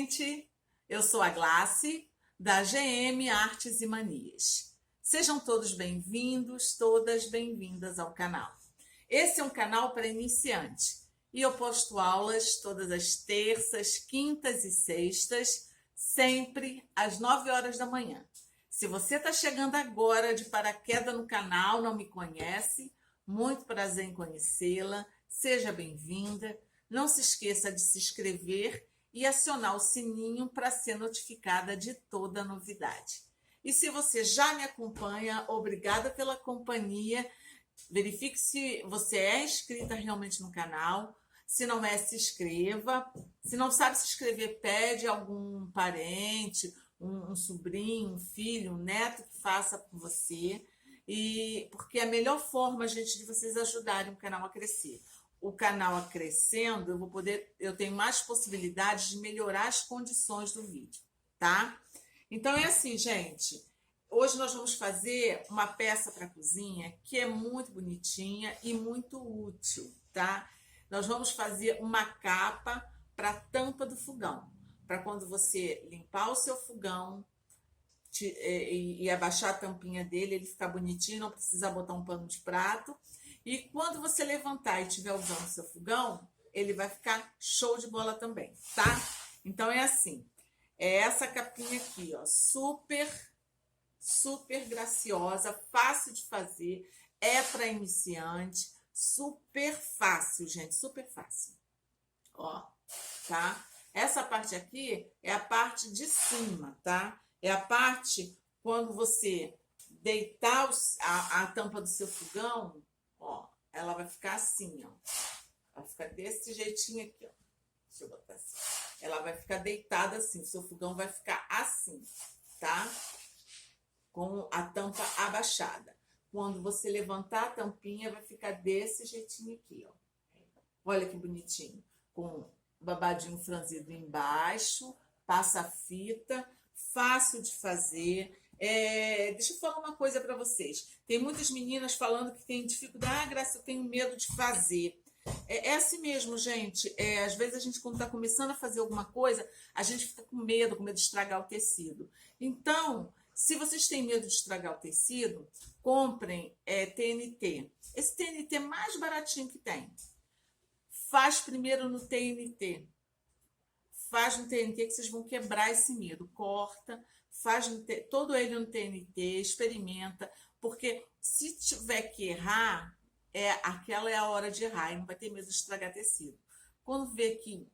gente! Eu sou a Glace, da GM Artes e Manias. Sejam todos bem-vindos, todas bem-vindas ao canal. Esse é um canal para iniciante e eu posto aulas todas as terças, quintas e sextas, sempre às 9 horas da manhã. Se você está chegando agora de paraquedas no canal, não me conhece, muito prazer em conhecê-la, seja bem-vinda. Não se esqueça de se inscrever e acionar o sininho para ser notificada de toda novidade. E se você já me acompanha, obrigada pela companhia. Verifique se você é inscrita realmente no canal. Se não é, se inscreva. Se não sabe se inscrever, pede algum parente, um sobrinho, um filho, um neto que faça por você. Porque é a melhor forma, gente, de vocês ajudarem o canal a crescer. O canal crescendo, eu tenho mais possibilidades de melhorar as condições do vídeo, tá? Então é assim, gente. Hoje nós vamos fazer uma peça para cozinha que é muito bonitinha e muito útil, tá? Nós vamos fazer uma capa para a tampa do fogão, para quando você limpar o seu fogão e abaixar a tampinha dele, ele ficar bonitinho, não precisa botar um pano de prato. E quando você levantar e estiver usando o seu fogão, ele vai ficar show de bola também, tá? Então é assim, é essa capinha aqui, ó, super graciosa, fácil de fazer, é para iniciante, super fácil, gente, super fácil. Ó, tá? Essa parte aqui é a parte de cima, tá? É a parte quando você deitar a tampa do seu fogão, ó, ela vai ficar assim, ó. Vai ficar desse jeitinho aqui, ó. Deixa eu botar assim. Ela vai ficar deitada assim, o seu fogão vai ficar assim, tá? Com a tampa abaixada. Quando você levantar a tampinha, vai ficar desse jeitinho aqui, ó. Olha que bonitinho. Com babadinho franzido embaixo, passa a fita, fácil de fazer. Deixa eu falar uma coisa para vocês. Tem muitas meninas falando que tem dificuldade. Ah, Graça, eu tenho medo de fazer. É assim mesmo, gente. Às vezes a gente, quando está começando a fazer alguma coisa, a gente fica com medo de estragar o tecido. Então, se vocês têm medo de estragar o tecido, comprem TNT. Esse TNT mais baratinho que tem. Faz primeiro no TNT. Faz no TNT que vocês vão quebrar esse medo. Corta, faz todo ele no TNT, experimenta, porque se tiver que errar, aquela é a hora de errar, e não vai ter medo de estragar tecido. Quando vê que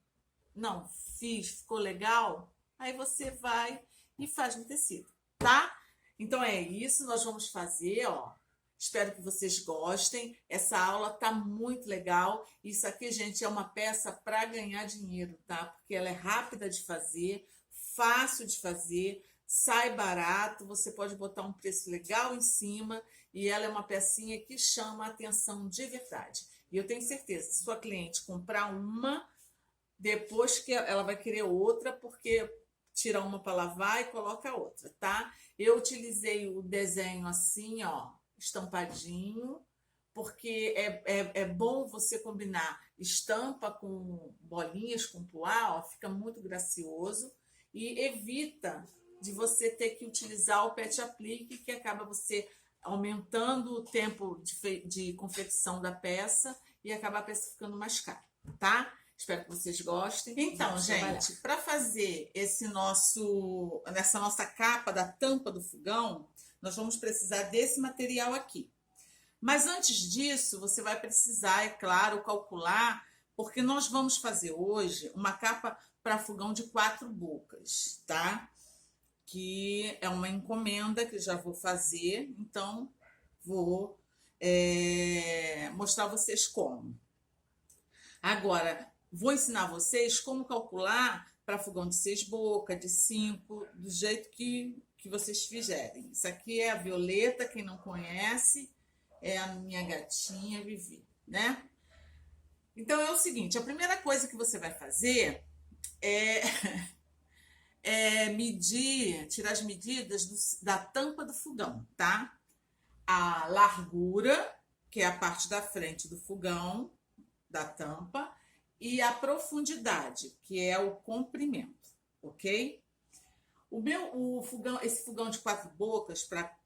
não ficou legal, aí você vai e faz no tecido, tá? Então é isso, nós vamos fazer, ó. Espero que vocês gostem. Essa aula tá muito legal. Isso aqui, gente, é uma peça para ganhar dinheiro, tá? Porque ela é rápida de fazer, fácil de fazer, sai barato, você pode botar um preço legal em cima e ela é uma pecinha que chama a atenção de verdade. E eu tenho certeza, se sua cliente comprar uma, depois que ela vai querer outra, porque tira uma para lavar e coloca a outra, tá? Eu utilizei o desenho assim, ó, estampadinho, porque é bom você combinar estampa com bolinhas, com poá, ó, fica muito gracioso e evita de você ter que utilizar o pet aplique, que acaba você aumentando o tempo de confecção da peça e acaba a peça ficando mais cara, tá? Espero que vocês gostem. Então, gente, para fazer essa nossa capa da tampa do fogão, nós vamos precisar desse material aqui. Mas antes disso, você vai precisar, é claro, calcular, porque nós vamos fazer hoje uma capa para fogão de 4 bocas, tá? Que é uma encomenda que já vou fazer, então vou mostrar a vocês como. Agora, vou ensinar vocês como calcular para fogão de 6 bocas, de 5, do jeito que vocês fizerem. Isso aqui é a Violeta, quem não conhece, é a minha gatinha Vivi, né? Então é o seguinte, a primeira coisa que você vai fazer é tirar as medidas da tampa do fogão, tá? A largura, que é a parte da frente do fogão, da tampa, e a profundidade, que é o comprimento, ok? Esse fogão de 4 bocas, para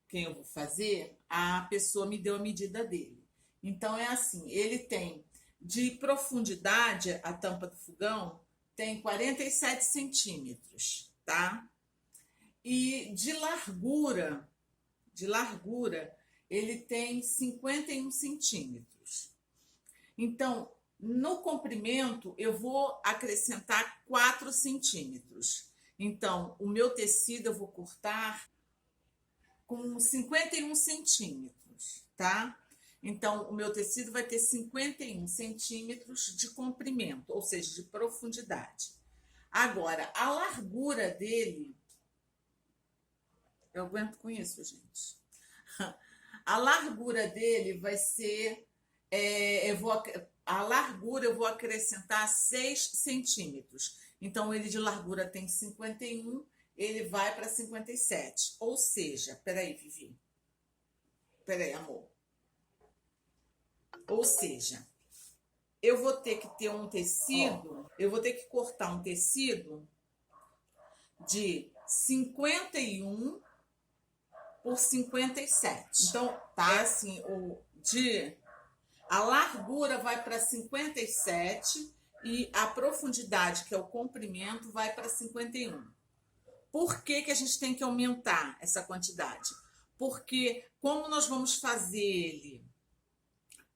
quem eu vou fazer, a pessoa me deu a medida dele. Então, é assim, ele tem de profundidade, a tampa do fogão tem 47 centímetros, tá? E de largura, ele tem 51 centímetros. Então, no comprimento, eu vou acrescentar 4 centímetros. Então, o meu tecido eu vou cortar com 51 centímetros, tá? Então, o meu tecido vai ter 51 centímetros de comprimento, ou seja, de profundidade. Agora, a largura dele... Eu aguento com isso, gente. A largura dele vai ser... a largura eu vou acrescentar 6 centímetros. Então, ele de largura tem 51, ele vai para 57. Ou seja, peraí, Vivi. Peraí, amor. Ou seja, eu vou ter que ter um tecido, eu vou ter que cortar um tecido de 51 por 57. Então, tá assim, a largura vai para 57 e a profundidade, que é o comprimento, vai para 51. Por que que a gente tem que aumentar essa quantidade? Porque como nós vamos fazer ele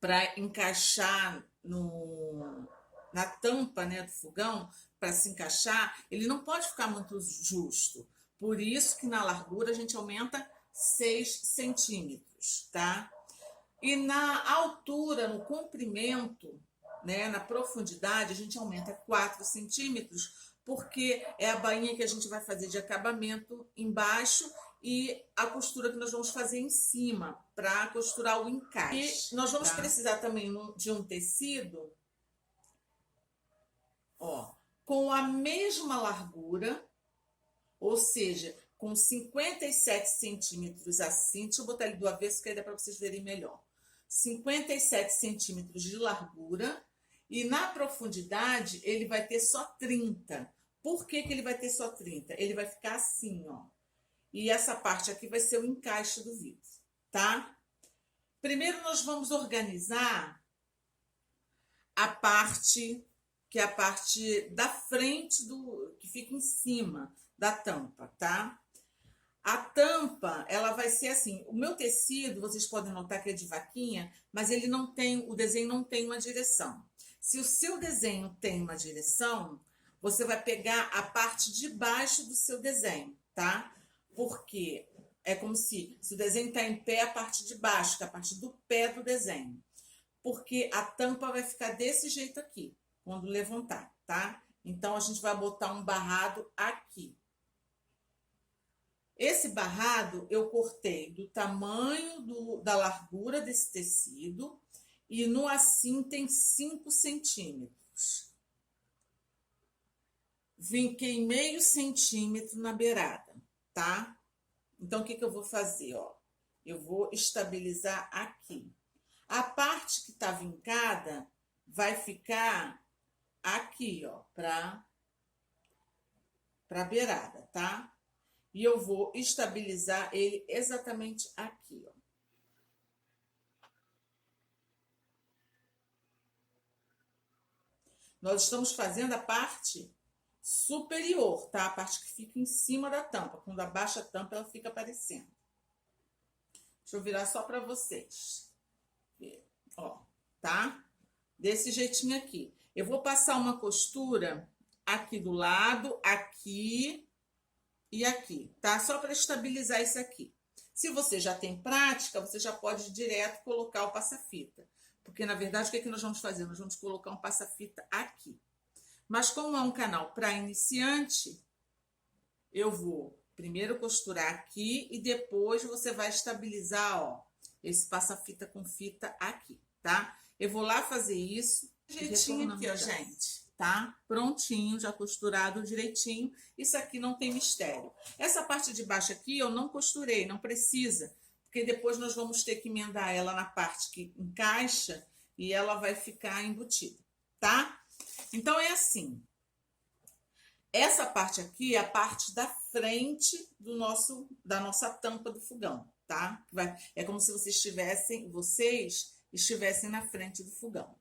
para encaixar na tampa, né, do fogão, para se encaixar, ele não pode ficar muito justo. Por isso que na largura a gente aumenta 6 centímetros, tá? E na altura, no comprimento, né, na profundidade, a gente aumenta 4 centímetros, porque é a bainha que a gente vai fazer de acabamento embaixo e a costura que nós vamos fazer em cima, para costurar o encaixe. E nós vamos precisar também de um tecido, ó, com a mesma largura, ou seja, com 57 centímetros assim. Deixa eu botar ele do avesso, que aí dá para vocês verem melhor. 57 centímetros de largura, e na profundidade ele vai ter só 30. Por que que ele vai ter só 30? Ele vai ficar assim, ó. E essa parte aqui vai ser o encaixe do vidro, tá? Primeiro nós vamos organizar a parte, que é a parte da frente que fica em cima da tampa, tá? A tampa, ela vai ser assim, o meu tecido, vocês podem notar que é de vaquinha, mas ele não tem, o desenho não tem uma direção. Se o seu desenho tem uma direção, você vai pegar a parte de baixo do seu desenho, tá? Porque é como se o desenho está em pé, a parte de baixo, que é a parte do pé do desenho. Porque a tampa vai ficar desse jeito aqui, quando levantar, tá? Então, a gente vai botar um barrado aqui. Esse barrado eu cortei do tamanho da largura desse tecido e no assim tem 5 centímetros. Vinquei meio centímetro na beirada, tá? Então, o que que eu vou fazer, ó? Eu vou estabilizar aqui. A parte que tá vincada vai ficar aqui, ó, pra beirada, tá? E eu vou estabilizar ele exatamente aqui, ó. Nós estamos fazendo a parte superior, tá? A parte que fica em cima da tampa. Quando abaixa a tampa, ela fica aparecendo. Deixa eu virar só para vocês. Ó, tá? Desse jeitinho aqui. Eu vou passar uma costura aqui do lado, aqui e aqui, tá? Só para estabilizar isso aqui. Se você já tem prática, você já pode direto colocar o passa-fita. Porque, na verdade, o que é que nós vamos fazer? Nós vamos colocar um passa-fita aqui. Mas como é um canal para iniciante, eu vou primeiro costurar aqui e depois você vai estabilizar, ó, esse passa-fita com fita aqui, tá? Eu vou lá fazer isso. Jeitinho aqui, ó, gente, tá? Prontinho, já costurado direitinho. Isso aqui não tem mistério. Essa parte de baixo aqui eu não costurei, não precisa, porque depois nós vamos ter que emendar ela na parte que encaixa e ela vai ficar embutida, tá? Então, é assim. Essa parte aqui é a parte da frente da nossa tampa do fogão, tá? É como se vocês estivessem na frente do fogão.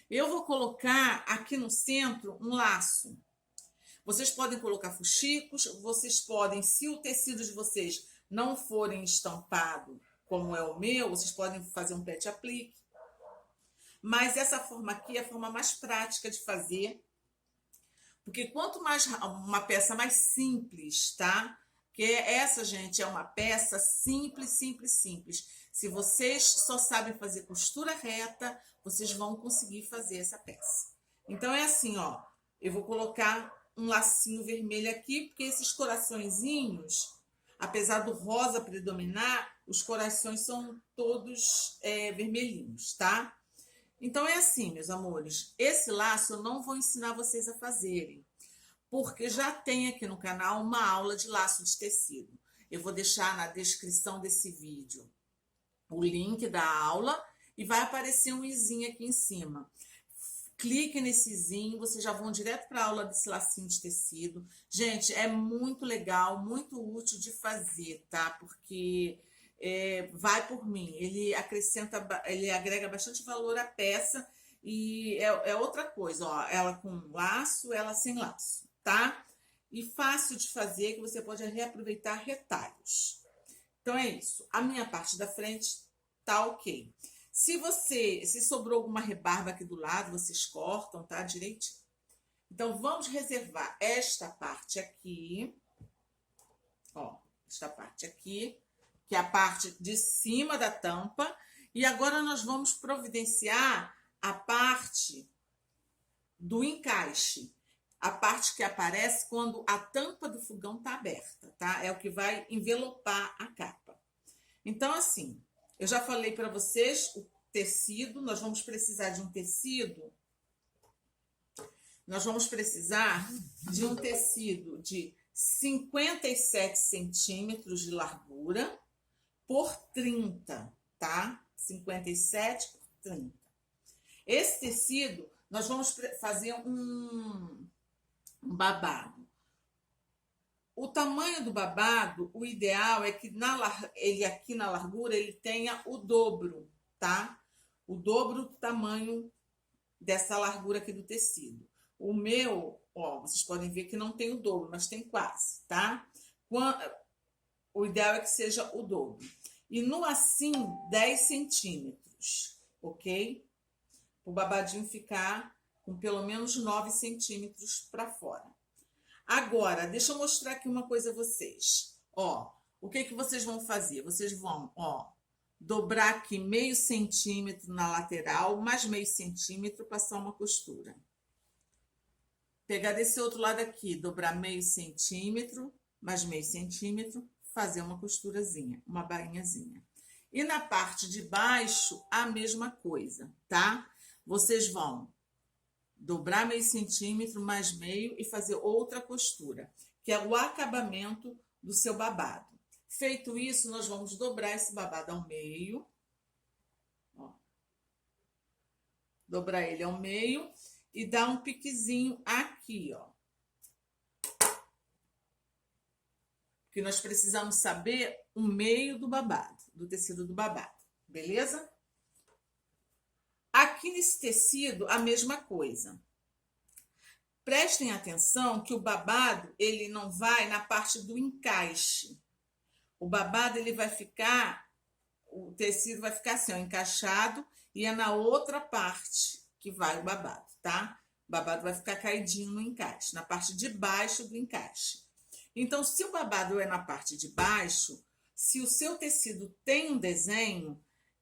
Eu vou colocar aqui no centro um laço. Vocês podem colocar fuxicos, vocês podem, se o tecido de vocês não forem estampado, como é o meu, vocês podem fazer um pet aplique. Mas essa forma aqui é a forma mais prática de fazer, porque quanto mais uma peça mais simples, tá? Porque essa, gente, é uma peça simples, simples, simples. Se vocês só sabem fazer costura reta, vocês vão conseguir fazer essa peça. Então é assim, ó. Eu vou colocar um lacinho vermelho aqui, porque esses coraçõezinhos, apesar do rosa predominar, os corações são todos vermelhinhos, tá? Então é assim, meus amores, esse laço eu não vou ensinar vocês a fazerem, porque já tem aqui no canal uma aula de laço de tecido. Eu vou deixar na descrição desse vídeo o link da aula e vai aparecer um izinho aqui em cima. Clique nesse izinho, vocês já vão direto para a aula desse lacinho de tecido. Gente, é muito legal, muito útil de fazer, tá? Porque vai por mim, ele agrega bastante valor à peça e é outra coisa, ó, ela com laço, ela sem laço, tá? E fácil de fazer, que você pode reaproveitar retalhos. Então é isso, a minha parte da frente tá ok. Se sobrou alguma rebarba aqui do lado, vocês cortam, tá? Direitinho. Então vamos reservar esta parte aqui, ó, esta parte aqui, que é a parte de cima da tampa. E agora nós vamos providenciar a parte do encaixe. A parte que aparece quando a tampa do fogão está aberta, tá? É o que vai envelopar a capa. Então, assim, eu já falei para vocês o tecido. Nós vamos precisar de um tecido. Nós vamos precisar de um tecido de 57 centímetros de largura por 30, tá? 57 por 30. Esse tecido, nós vamos fazer um babado. O tamanho do babado, o ideal é que ele aqui na largura, ele tenha o dobro, tá? O dobro do tamanho dessa largura aqui do tecido. O meu, ó, vocês podem ver que não tem o dobro, mas tem quase, tá? O ideal é que seja o dobro. E no assim, 10 centímetros, ok? O babadinho ficar com pelo menos 9 centímetros para fora. Agora, deixa eu mostrar aqui uma coisa a vocês. Ó, o que vocês vão fazer? Vocês vão, ó, dobrar aqui meio centímetro na lateral, mais meio centímetro, passar uma costura. Pegar desse outro lado aqui, dobrar meio centímetro, mais meio centímetro, fazer uma costurazinha, uma bainhazinha. E na parte de baixo, a mesma coisa, tá? Vocês vão dobrar meio centímetro, mais meio e fazer outra costura, que é o acabamento do seu babado. Feito isso, nós vamos dobrar esse babado ao meio. Ó. Dobrar ele ao meio e dar um piquezinho aqui, ó. Que nós precisamos saber o meio do babado, do tecido do babado, beleza? Aqui nesse tecido, a mesma coisa. Prestem atenção que o babado, ele não vai na parte do encaixe. O babado, ele vai ficar, o tecido vai ficar assim, ó, encaixado, e é na outra parte que vai o babado, tá? O babado vai ficar caidinho no encaixe, na parte de baixo do encaixe. Então, se o babado é na parte de baixo, se o seu tecido tem um desenho,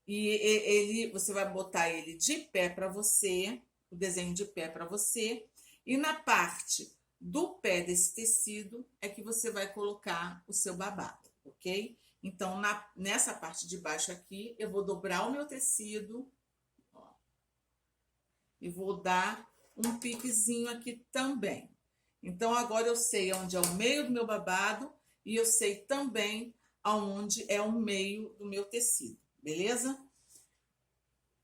e você vai botar ele de pé para você, o desenho de pé para você, e na parte do pé desse tecido é que você vai colocar o seu babado, ok? Então, nessa parte de baixo aqui, eu vou dobrar o meu tecido, ó, e vou dar um piquezinho aqui também. Então, agora eu sei onde é o meio do meu babado e eu sei também aonde é o meio do meu tecido, beleza?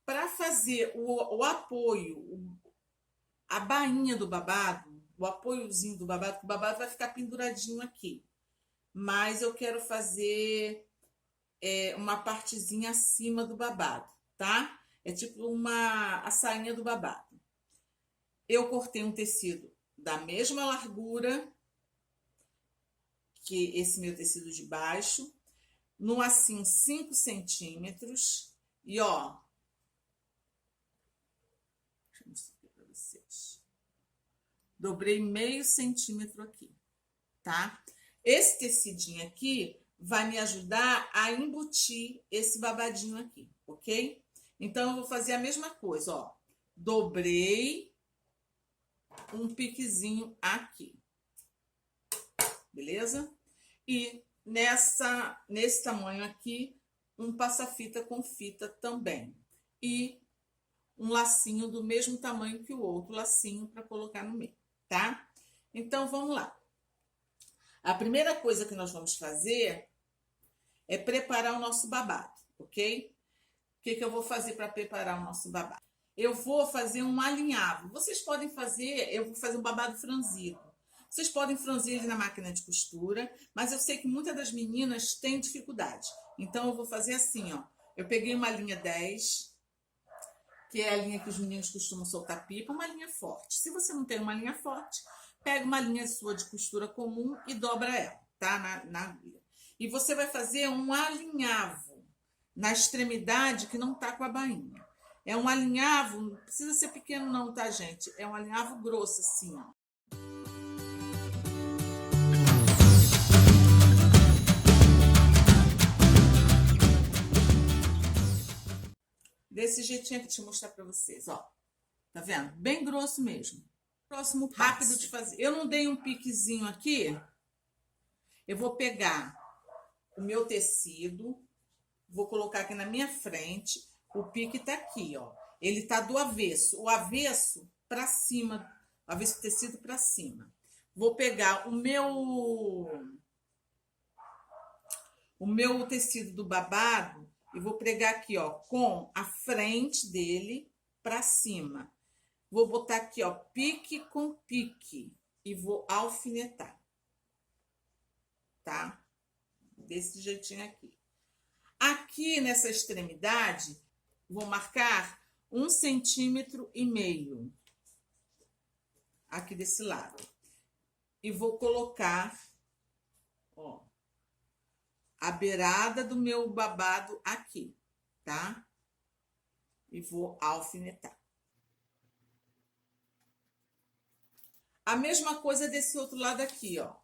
Para fazer o apoio, a bainha do babado, o apoiozinho do babado, que o babado vai ficar penduradinho aqui. Mas eu quero fazer uma partezinha acima do babado, tá? É tipo a sainha do babado. Eu cortei um tecido da mesma largura que esse meu tecido de baixo, no assim 5 centímetros, e ó, deixa eu mostrar aqui para vocês. Dobrei meio centímetro aqui, tá? Esse tecidinho aqui vai me ajudar a embutir esse babadinho aqui, ok? Então, eu vou fazer a mesma coisa, ó. Dobrei um piquezinho aqui, beleza? E nesse tamanho aqui, um passa-fita com fita também. E um lacinho do mesmo tamanho que o outro lacinho para colocar no meio, tá? Então, vamos lá. A primeira coisa que nós vamos fazer é preparar o nosso babado, ok? O que eu vou fazer para preparar o nosso babado? Eu vou fazer um alinhavo. Vocês podem fazer, eu vou fazer um babado franzido. Vocês podem franzir ele na máquina de costura, mas eu sei que muitas das meninas têm dificuldade. Então, eu vou fazer assim, ó. Eu peguei uma linha 10, que é a linha que os meninos costumam soltar pipa, uma linha forte. Se você não tem uma linha forte, pega uma linha sua de costura comum e dobra ela, tá? Na agulha. E você vai fazer um alinhavo na extremidade que não tá com a bainha. É um alinhavo, não precisa ser pequeno não, tá, gente? É um alinhavo grosso, assim, ó. Desse jeitinho aqui, deixa eu mostrar pra vocês, ó. Tá vendo? Bem grosso mesmo. Próximo passo. Rápido de fazer. Eu não dei um piquezinho aqui. Eu vou pegar o meu tecido, vou colocar aqui na minha frente. O pique tá aqui, ó. Ele tá do avesso. O avesso pra cima. O avesso do tecido pra cima. Vou pegar o meu tecido do babado e vou pregar aqui, ó, com a frente dele pra cima. Vou botar aqui, ó, pique com pique e vou alfinetar, tá? Desse jeitinho aqui. Aqui nessa extremidade, vou marcar 1,5 centímetros aqui desse lado. E vou colocar, ó, a beirada do meu babado aqui, tá? E vou alfinetar. A mesma coisa desse outro lado aqui, ó.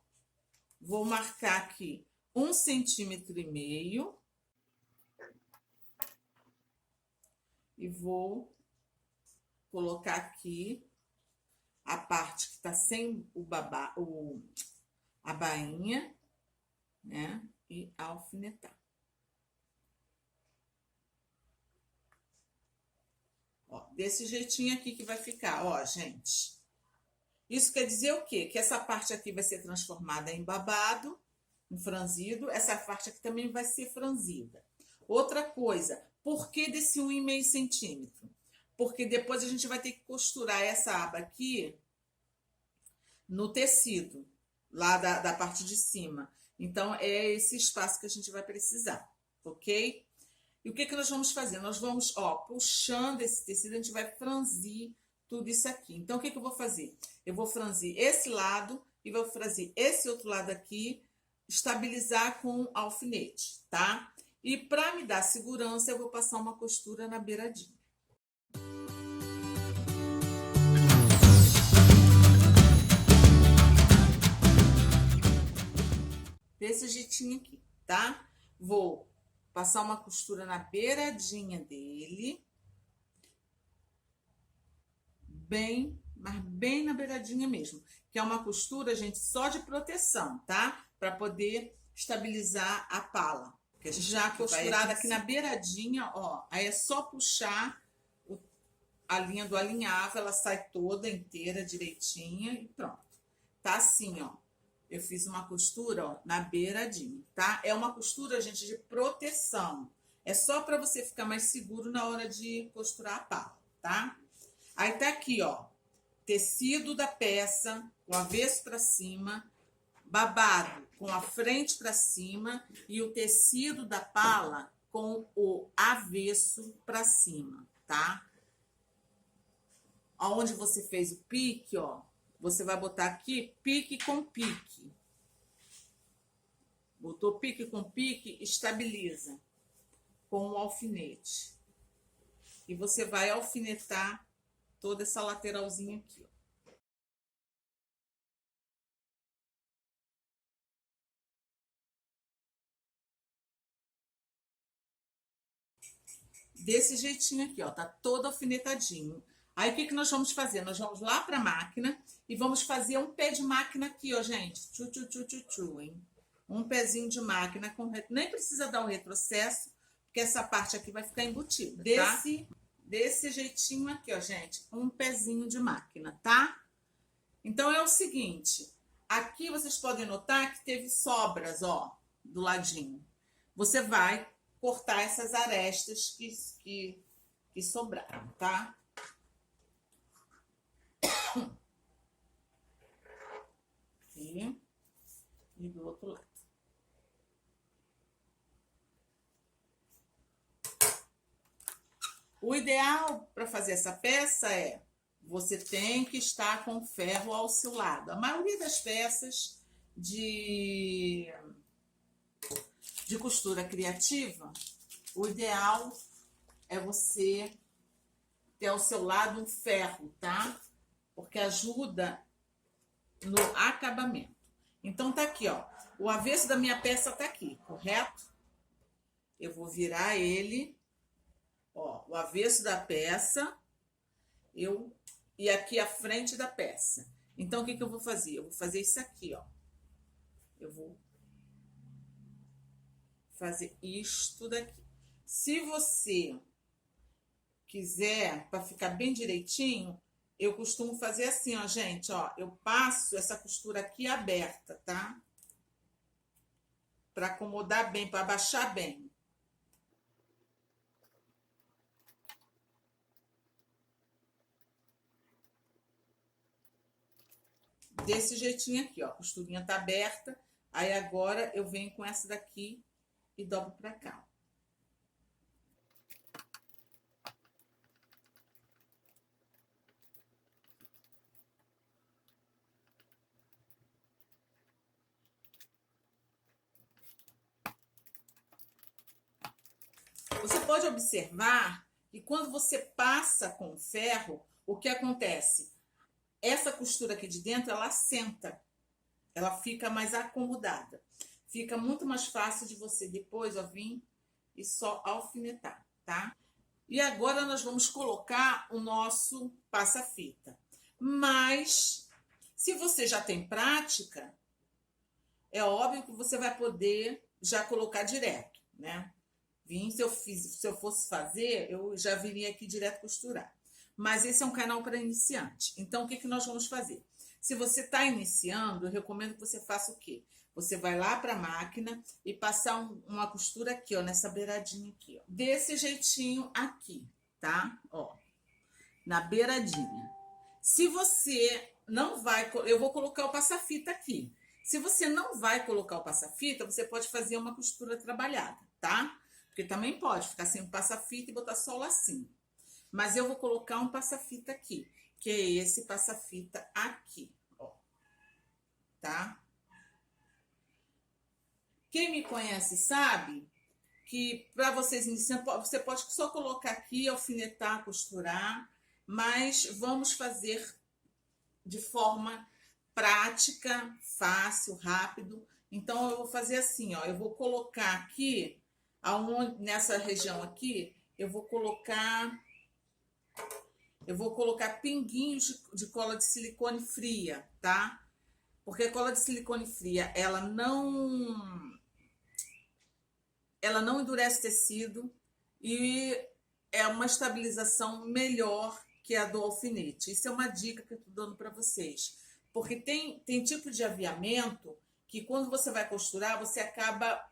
Vou marcar aqui 1,5 centímetros. E vou colocar aqui a parte que tá sem a bainha, né? E alfinetar. Ó, desse jeitinho aqui que vai ficar, ó, gente. Isso quer dizer o quê? Que essa parte aqui vai ser transformada em babado, em franzido. Essa parte aqui também vai ser franzida. Outra coisa, por que desse 1,5 centímetro? Porque depois a gente vai ter que costurar essa aba aqui no tecido, lá da parte de cima. Então, é esse espaço que a gente vai precisar, ok? E o que nós vamos fazer? Nós vamos, ó, puxando esse tecido, a gente vai franzir tudo isso aqui. Então, o que eu vou fazer? Eu vou franzir esse lado e vou franzir esse outro lado aqui, estabilizar com alfinete, tá? E para me dar segurança, eu vou passar uma costura na beiradinha. Desse jeitinho aqui, tá? Vou passar uma costura na beiradinha dele. Mas bem na beiradinha mesmo. Que é uma costura, gente, só de proteção, tá? Para poder estabilizar a pala. Porque a gente já costurada aqui na beiradinha, ó. Aí é só puxar a linha do alinhavo, ela sai toda inteira, direitinha e pronto. Tá assim, ó. Eu fiz uma costura, ó, na beiradinha, tá? É uma costura, gente, de proteção. É só para você ficar mais seguro na hora de costurar a pala, tá? Aí tá aqui, ó. tecido da peça com o avesso para cima, babado com a frente para cima e o tecido da pala com o avesso para cima, tá? Aonde você fez o pique, ó, você vai botar aqui pique com pique. Botou pique com pique, estabiliza com o alfinete. E você vai alfinetar toda essa lateralzinha aqui, ó. Desse jeitinho aqui, ó, tá todo alfinetadinho. Aí, o que que nós vamos fazer? Nós vamos lá para a máquina e vamos fazer um pé de máquina aqui, ó, gente. Tchu, tchu, tchu, tchu, tchu, hein? Um pezinho de máquina, nem precisa dar o retrocesso, porque essa parte aqui vai ficar embutida, tá? Desse jeitinho aqui, ó, gente. Um pezinho de máquina, tá? Então, é o seguinte. Aqui vocês podem notar que teve sobras, ó, do ladinho. Você vai cortar essas arestas que sobraram, tá? Aqui. E do outro lado. O ideal para fazer essa peça é você tem que estar com o ferro ao seu lado. A maioria das peças de costura criativa, o ideal é você ter ao seu lado um ferro, tá? Porque ajuda no acabamento. Então tá aqui, ó. O avesso da minha peça tá aqui, correto? Eu vou virar ele, ó, o avesso da peça, e aqui a frente da peça. Então o que que eu vou fazer? Eu vou fazer isso aqui, ó. Eu vou fazer isto daqui. Se você quiser, para ficar bem direitinho, eu costumo fazer assim, ó, gente, ó. Eu passo essa costura aqui aberta, tá? Para acomodar bem, para abaixar bem. Desse jeitinho aqui, ó. A costurinha tá aberta. Aí agora eu venho com essa daqui e dobro para cá. Você pode observar que quando você passa com o ferro, o que acontece? Essa costura aqui de dentro, ela assenta. Ela fica mais acomodada. Fica muito mais fácil de você depois, ó, vir e só alfinetar, tá? E agora nós vamos colocar o nosso passa-fita. Mas, se você já tem prática, é óbvio que você vai poder já colocar direto, né? Se eu fosse fazer, eu já viria aqui direto costurar. Mas esse é um canal para iniciante. Então, o que que nós vamos fazer? Se você está iniciando, eu recomendo que você faça o quê? Você vai lá para a máquina e passar uma costura aqui, ó, nessa beiradinha aqui, ó. Desse jeitinho aqui, tá? Ó, na beiradinha. Se você não vai... Eu vou colocar o passa-fita aqui. Se você não vai colocar o passa-fita, você pode fazer uma costura trabalhada, tá? Porque também pode ficar sem o passa-fita e botar só o lacinho. Mas eu vou colocar um passa-fita aqui, que é esse passa-fita aqui, ó. Tá? Quem me conhece sabe que para vocês iniciando, você pode só colocar aqui, alfinetar, costurar, mas vamos fazer de forma prática, fácil, rápido. Então, eu vou fazer assim, ó, eu vou colocar aqui, nessa região aqui, eu vou colocar pinguinhos de cola de silicone fria, tá? Porque a cola de silicone fria, ela não endurece tecido e é uma estabilização melhor que a do alfinete. Isso é uma dica que eu estou dando para vocês. Porque tem tipo de aviamento que quando você vai costurar, você acaba,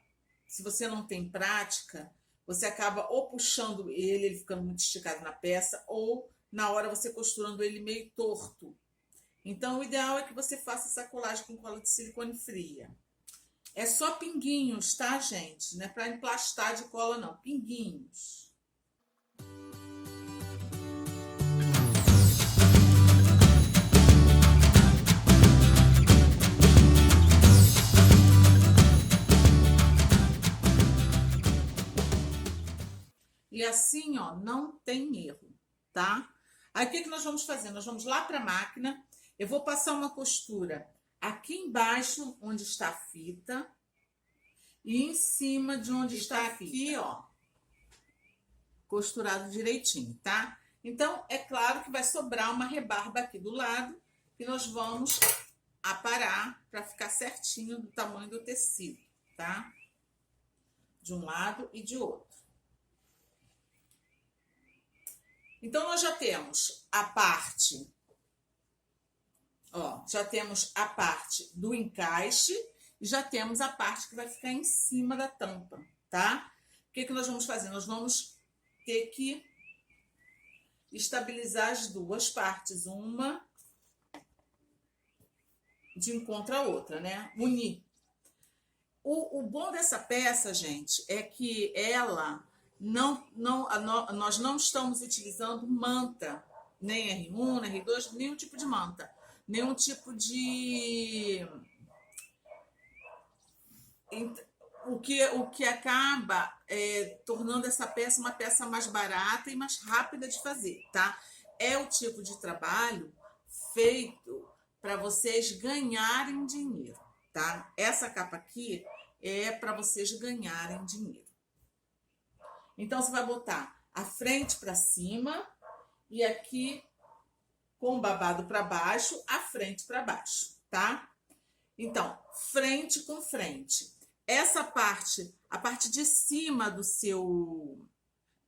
se você não tem prática, você acaba ou puxando ele ficando muito esticado na peça, ou na hora você costurando ele meio torto, Então, o ideal é que você faça essa colagem com cola de silicone fria. É só pinguinhos, tá, gente? Não é para emplastar de cola, não. Pinguinhos. E assim, ó, não tem erro, tá? Aí, o que nós vamos fazer? Nós vamos lá para a máquina. Eu vou passar uma costura aqui embaixo, onde está a fita, e em cima de onde está aqui, ó, costurado direitinho, tá? Então, é claro que vai sobrar uma rebarba aqui do lado, que nós vamos aparar para ficar certinho do tamanho do tecido, tá? De um lado e de outro. Então, nós já temos a parte, ó, já temos a parte do encaixe e já temos a parte que vai ficar em cima da tampa, tá? O que nós vamos fazer? Nós vamos ter que estabilizar as duas partes, uma de encontro à outra, né? Unir. O bom dessa peça, gente, é que ela nós não estamos utilizando manta, nem R1, nem R2, nenhum tipo de manta, nenhum tipo de... O que acaba tornando essa peça uma peça mais barata e mais rápida de fazer, tá? É o tipo de trabalho feito para vocês ganharem dinheiro, tá? Essa capa aqui é para vocês ganharem dinheiro. Então, você vai botar a frente para cima e aqui com o babado para baixo, a frente para baixo, tá? Então, frente com frente. Essa parte, a parte de cima do seu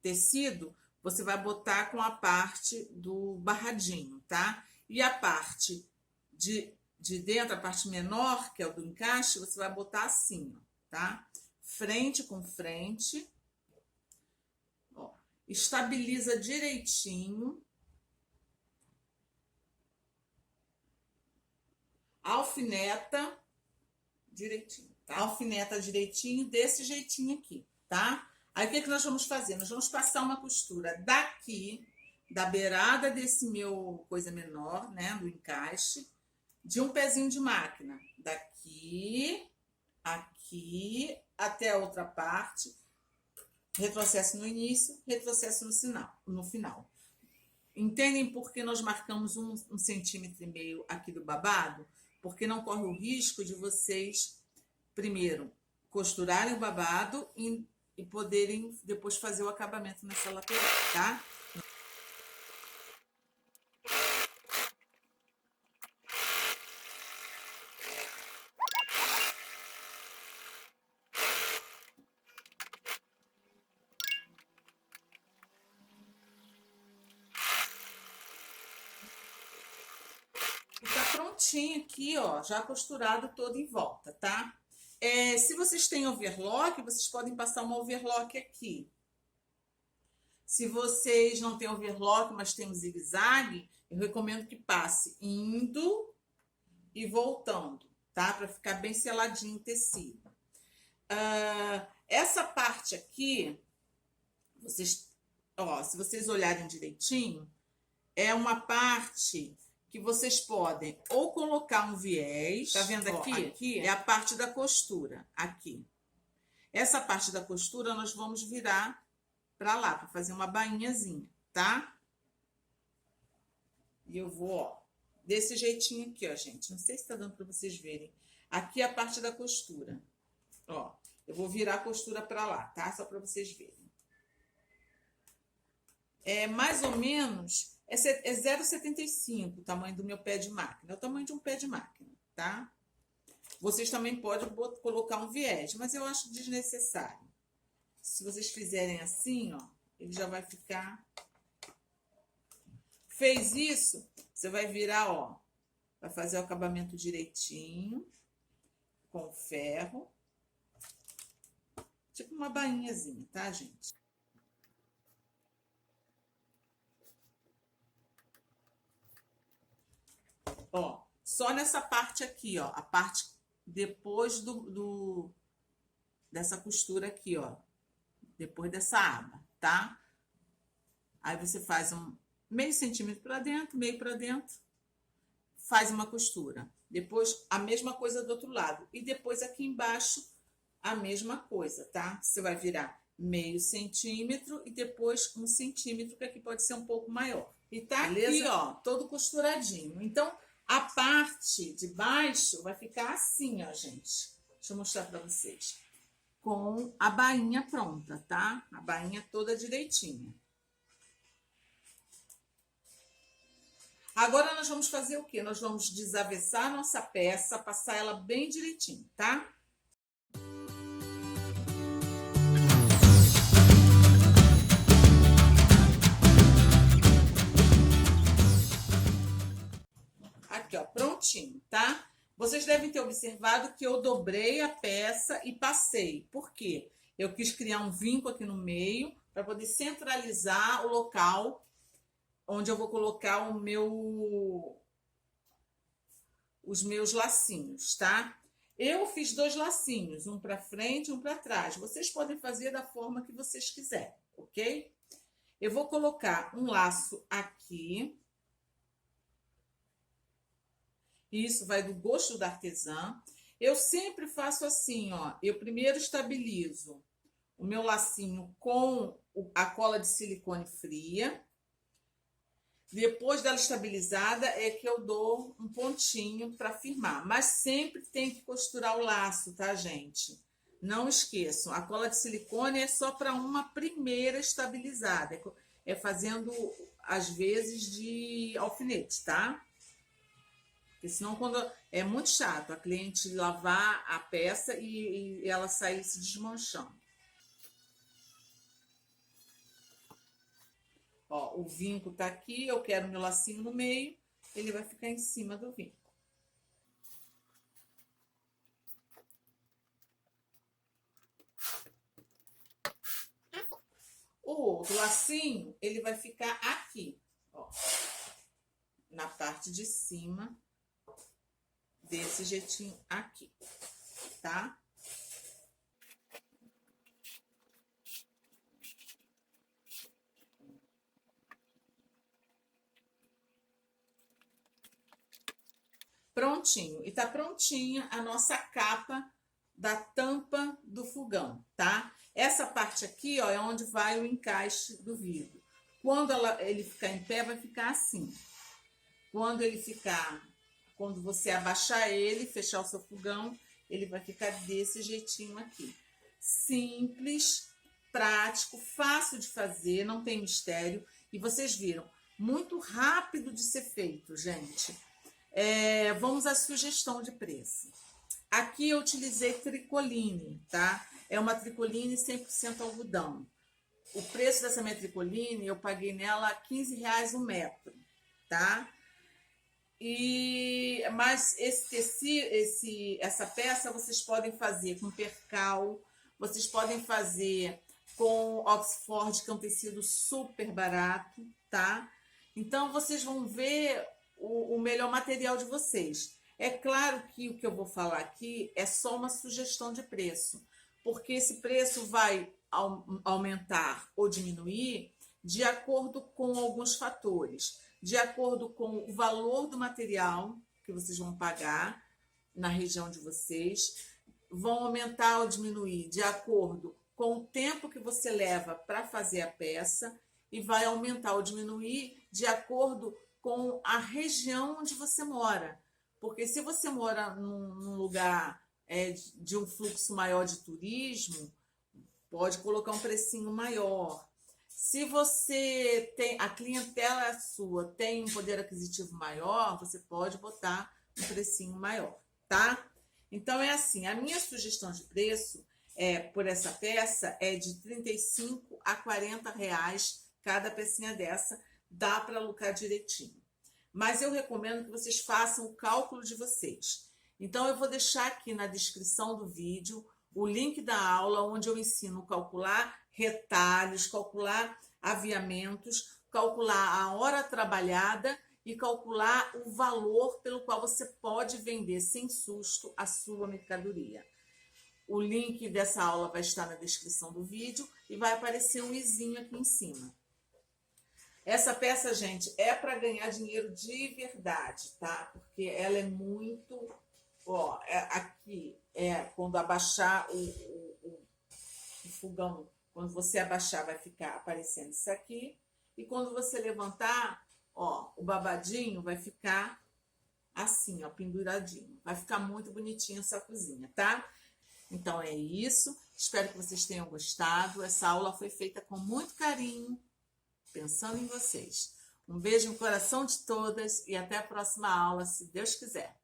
tecido, você vai botar com a parte do barradinho, tá? E a parte de dentro, a parte menor, que é o do encaixe, você vai botar assim, ó, tá? Frente com frente. Ó, estabiliza direitinho. Alfineta direitinho, tá? Alfineta direitinho, desse jeitinho aqui, tá? Aí, o que nós vamos fazer? Nós vamos passar uma costura daqui, da beirada desse meu coisa menor, né? Do encaixe, de um pezinho de máquina. Daqui, aqui, até a outra parte. Retrocesso no início, retrocesso no final. Entendem por que nós marcamos 1,5 centímetro aqui do babado? Porque não corre o risco de vocês, primeiro, costurarem o babado e poderem depois fazer o acabamento nessa lateral, tá? Prontinho aqui, ó, já costurado todo em volta, tá? Se vocês têm overlock, vocês podem passar uma overlock aqui. Se vocês não têm overlock, mas tem um zigue-zague, eu recomendo que passe indo e voltando, tá? Para ficar bem seladinho o tecido. Essa parte aqui, vocês, ó, se vocês olharem direitinho, é uma parte que vocês podem ou colocar um viés, tá vendo aqui? Ó, aqui é a parte da costura, aqui. Essa parte da costura nós vamos virar para lá, para fazer uma bainhazinha, tá? E eu vou, ó, desse jeitinho aqui, ó, gente. Não sei se tá dando para vocês verem. Aqui é a parte da costura. Ó, eu vou virar a costura para lá, tá? Só para vocês verem. É mais ou menos... É 0,75 o tamanho do meu pé de máquina. É o tamanho de um pé de máquina, tá? Vocês também podem colocar um viés, mas eu acho desnecessário. Se vocês fizerem assim, ó, ele já vai ficar... Fez isso, você vai virar, ó, vai fazer o acabamento direitinho, com ferro. Tipo uma bainhazinha, tá, gente? Ó, só nessa parte aqui, ó, a parte depois dessa costura aqui, ó, depois dessa aba, tá? Aí você faz um meio centímetro para dentro, meio para dentro, faz uma costura. Depois a mesma coisa do outro lado e depois aqui embaixo a mesma coisa, tá? Você vai virar meio centímetro e depois 1 centímetro, que aqui pode ser um pouco maior. E tá aqui, ó, todo costuradinho. Então, a parte de baixo vai ficar assim, ó, gente. Deixa eu mostrar pra vocês. Com a bainha pronta, tá? A bainha toda direitinha. Agora, nós vamos fazer o quê? Nós vamos desavessar a nossa peça, passar ela bem direitinho, tá? Aqui, ó, prontinho, tá? Vocês devem ter observado que eu dobrei a peça e passei. Por quê? Eu quis criar um vinco aqui no meio para poder centralizar o local onde eu vou colocar os meus lacinhos, tá? Eu fiz 2 lacinhos, um para frente e um para trás. Vocês podem fazer da forma que vocês quiserem, ok? Eu vou colocar um laço aqui. Isso vai do gosto da artesã. Eu sempre faço assim, ó. Eu primeiro estabilizo o meu lacinho com a cola de silicone fria. Depois dela estabilizada é que eu dou um pontinho para firmar. Mas sempre tem que costurar o laço, tá, gente? Não esqueçam, a cola de silicone é só para uma primeira estabilizada. É fazendo, às vezes, de alfinete, tá? Porque senão, quando é muito chato a cliente lavar a peça e ela sair se desmanchando. Ó, o vinco tá aqui, eu quero meu lacinho no meio, ele vai ficar em cima do vinco. O outro lacinho, ele vai ficar aqui, ó, na parte de cima, desse jeitinho aqui, tá? Prontinho. E tá prontinha a nossa capa da tampa do fogão, tá? Essa parte aqui, ó, é onde vai o encaixe do vidro. Quando ele ficar em pé, vai ficar assim. Quando você abaixar ele, fechar o seu fogão, ele vai ficar desse jeitinho aqui. Simples, prático, fácil de fazer, não tem mistério. E vocês viram, muito rápido de ser feito, gente. Vamos à sugestão de preço. Aqui eu utilizei tricoline, tá? É uma tricoline 100% algodão. O preço dessa minha tricoline, eu paguei nela R$15 o metro, tá? Mas esse tecido, essa peça vocês podem fazer com percal, vocês podem fazer com Oxford, que é um tecido super barato, tá? Então vocês vão ver o melhor material de vocês. É claro que o que eu vou falar aqui é só uma sugestão de preço, porque esse preço vai aumentar ou diminuir de acordo com alguns fatores, de acordo com o valor do material que vocês vão pagar na região de vocês, vão aumentar ou diminuir de acordo com o tempo que você leva para fazer a peça e vai aumentar ou diminuir de acordo com a região onde você mora. Porque se você mora num lugar de um fluxo maior de turismo, pode colocar um precinho maior. Se você tem, a clientela sua tem um poder aquisitivo maior, você pode botar um precinho maior, tá? Então é assim, a minha sugestão de preço por essa peça é de R$35 a R$40 cada pecinha dessa, dá para lucrar direitinho. Mas eu recomendo que vocês façam o cálculo de vocês. Então eu vou deixar aqui na descrição do vídeo o link da aula onde eu ensino a calcular retalhos, calcular aviamentos, calcular a hora trabalhada e calcular o valor pelo qual você pode vender sem susto a sua mercadoria. O link dessa aula vai estar na descrição do vídeo e vai aparecer um izinho aqui em cima. Essa peça, gente, é para ganhar dinheiro de verdade, tá? Porque ela é muito... Ó, aqui é quando abaixar o fogão, quando você abaixar vai ficar aparecendo isso aqui. E quando você levantar, ó, o babadinho vai ficar assim, ó, penduradinho. Vai ficar muito bonitinha essa cozinha, tá? Então é isso. Espero que vocês tenham gostado. Essa aula foi feita com muito carinho, pensando em vocês. Um beijo no coração de todas e até a próxima aula, se Deus quiser.